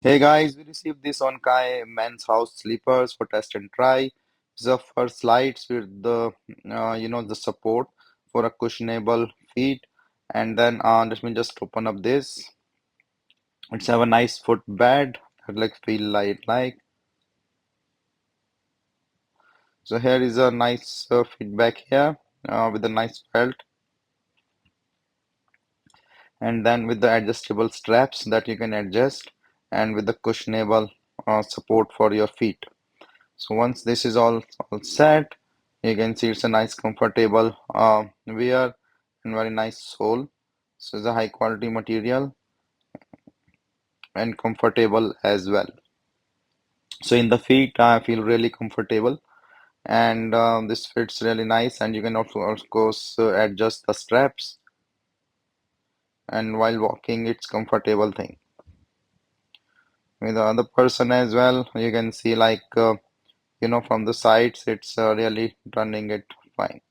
Hey guys, we received this Oncai men's house sleepers for test and try. The first slides with the support for a cushionable feet, and then let me just open up this. It's have a nice footbed that like feel like. So here is a nice feedback here with a nice belt, and then with the adjustable straps that you can adjust, and with the cushionable support for your feet. So once this is all set, you can see it's a nice comfortable wear and very nice sole. So it's a high quality material and comfortable as well. So in the feet, I feel really comfortable and this fits really nice. And you can also, of course, adjust the straps. And while walking, it's comfortable thing. With the other person as well, you can see like from the sides, it's really running it fine.